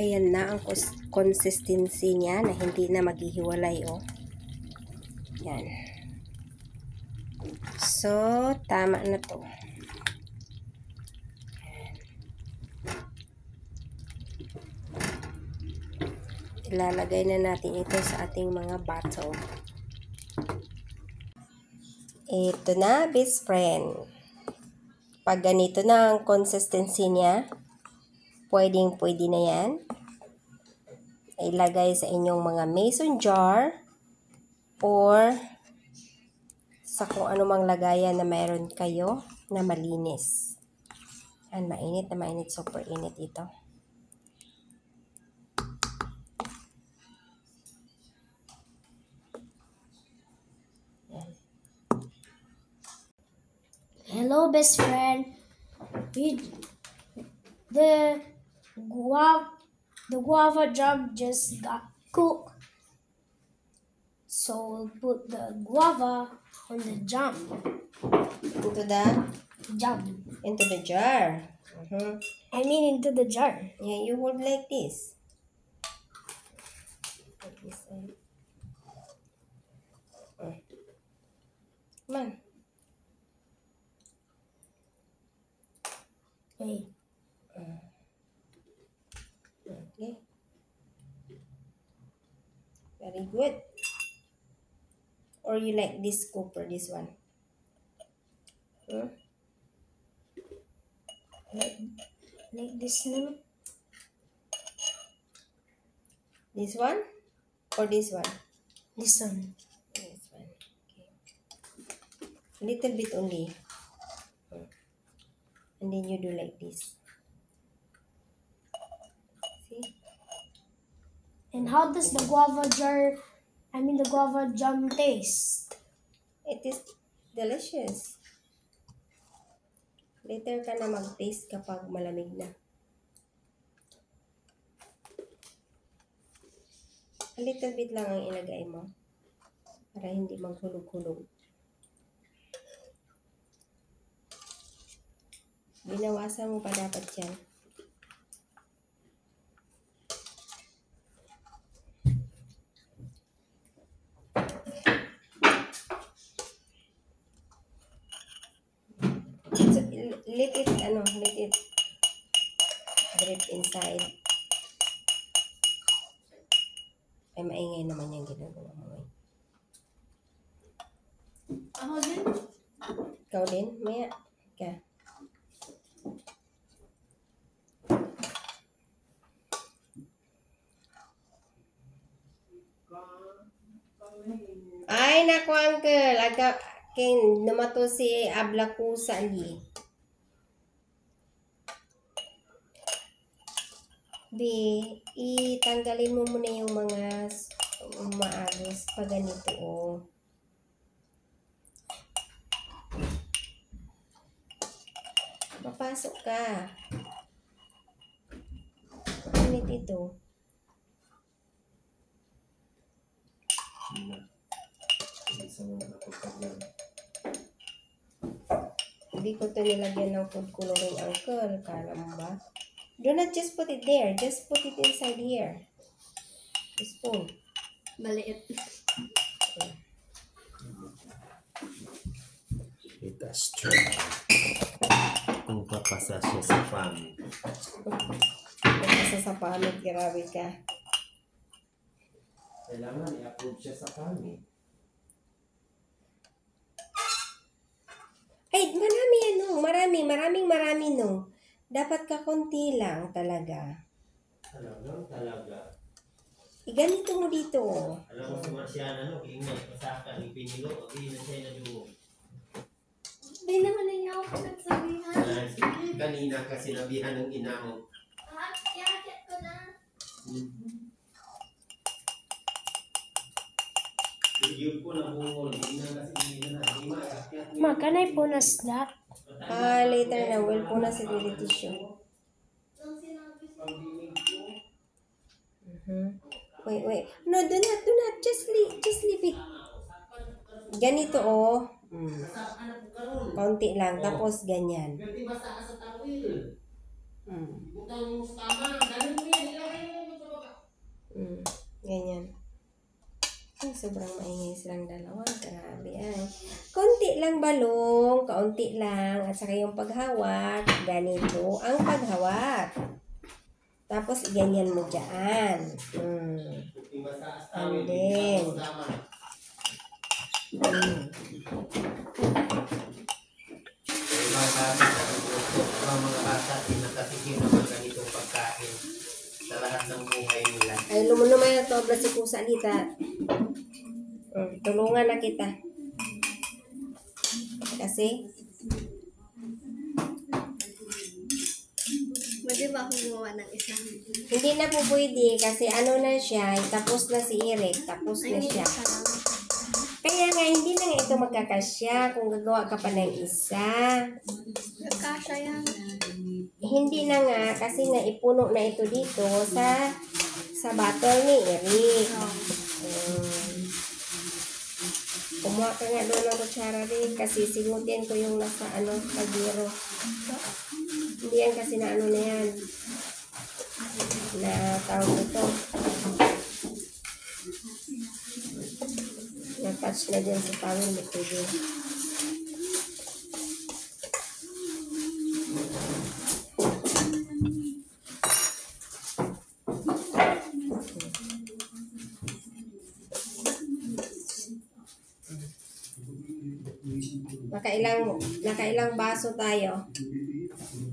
Ayan na ang consistency niya na hindi na maghihiwalay, oh. Yan. So, tama na to. Ilalagay na natin ito sa ating mga bottle. Ito na, best friend. Pag ganito na ang consistency niya, pwedeng-pwede na yan. Ilagay sa inyong mga mason jar or sa kung anumang lagayan na mayroon kayo na malinis. Yan, mainit na mainit. Super init ito. Hello, best friend. The guava jam just got cooked. So we'll put the guava on the jam. Into the Jam. into the jar. I mean into the jar. Yeah, you hold like this. Like this. Come on. Hey. Okay. Very good. Or you like this scoop or this one? Like this now. This one or this one? This one. This one. Okay. A little bit only. And then you do like this. See? And how does the guava jam taste? It is delicious. Later ka na mag-taste kapag malamig na. A little bit lang ang ilagay mo para hindi maghulog-hulog. Binawasan mo pa dapat yan. So, let it drip inside. Ay, maingay naman yung ginagawa mo. Ako din. Ikaw din? Maya. Ka. Ay, naku, uncle. King numato si Ablaku sa ali. Itanggalin mo muna yung mga maagos pag ganito, oh. Mapasok ka. Init ito. Hindi ko ito nilagyan ng food coloring, uncle. Kala mo ba? Do not just put it there. Just put it inside here. The spoon. Maliit. It's true. Kung papasa siya sa pamit. Papasa sa pamit, grabe ka. Kailangan i-approve siya sa pamit. Ay, marami, no. Dapat kakunti lang talaga. Talaga. Ganito mo dito. Alam mo sa Marciana, ingay, pasaka, ipinilo, na siya na dugo. Hindi naman ninyo ako nagsabihan. Kanina kasi nabihan ng ina mo. Yakit ko na. Yun po na bungol. Ina kasi ina na. Ma, can I punas that? Later na. We'll puna sa daily tissue. Wait. No, do not. Just leave it. Ganito, oh. Kaunti lang. Tapos, ganyan. Berarti basa ka sa tawil. Butang mo sa tama. Galing mo yan. Ilagay mo. Ganyan. Ay, sobrang maingay silang dalawa. Grabe ay. Konti lang balong, kaunti lang. At saka yung paghawak, ganito ang paghawak. Tapos, ganyan mo dyan. And then, Mga bata, pinakatikim naman ganitong pagkain sa lahat ng buhay nila. ay, lumunumay na to, si Kusa dita. Tulungan na kita. Kasi, Pwede ba akong gumawa ng isa? hindi na po pwede kasi ano na siya, tapos na si Eric, tapos na siya. Kaya nga, hindi na nga ito magkakasya kung gagawa ka pa ng isa. Kasha yan. Hindi na nga, kasi nga ipuno na ito dito sa bottle ni Eric. Kumuha ka nga doon ng kutsara rin kasi singutin ko yung nasa pagiro. Hindi yan kasi na na yan. Na tawag ito. Na-touch na dyan sa tawin ni Kuya. Nakailang baso tayo?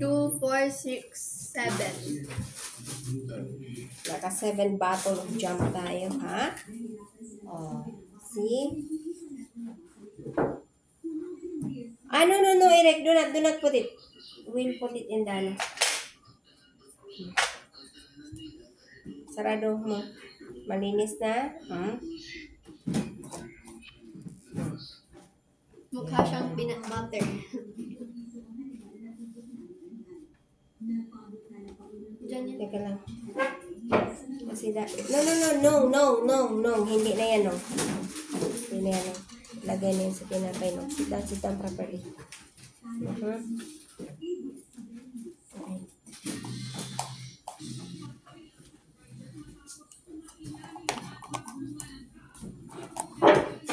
2, 4, 6, 7. Naka 7 bottle of jam tayo, ha? Oh, see? No, Eric, do not put it. We'll put it in the Sarado mo. Malinis na. Mukha siyang peanut butter. Diyan yun. Teka lang. Kasi no. Hindi na yan, no. Hindi na yan, no. Lagay na yun sa tinapay, no. Sit down properly. Okay.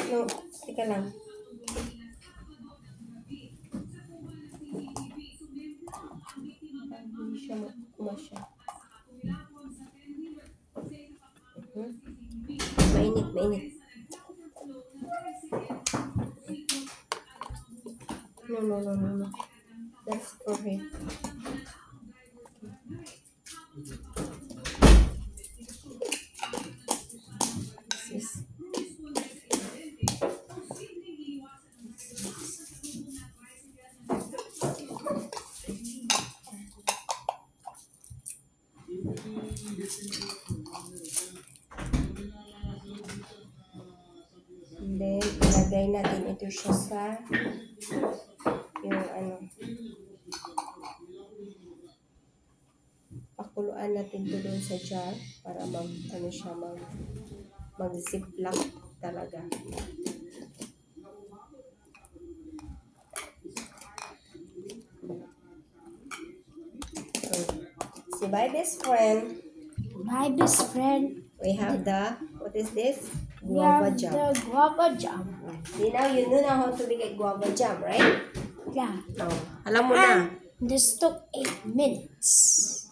No, teka lang. Hindi siya kumasya. Mainit. No. That's for him. This. And then, ilagay natin ito siya sa pakuluan natin ito doon sa jar para mag-ziplock talaga. So, bye best friend. My best friend. We have what is this? We have Guava jam. the guava jam. Now you know how to make guava jam, right? Yeah. Oh, alam mo na. This took 8 minutes.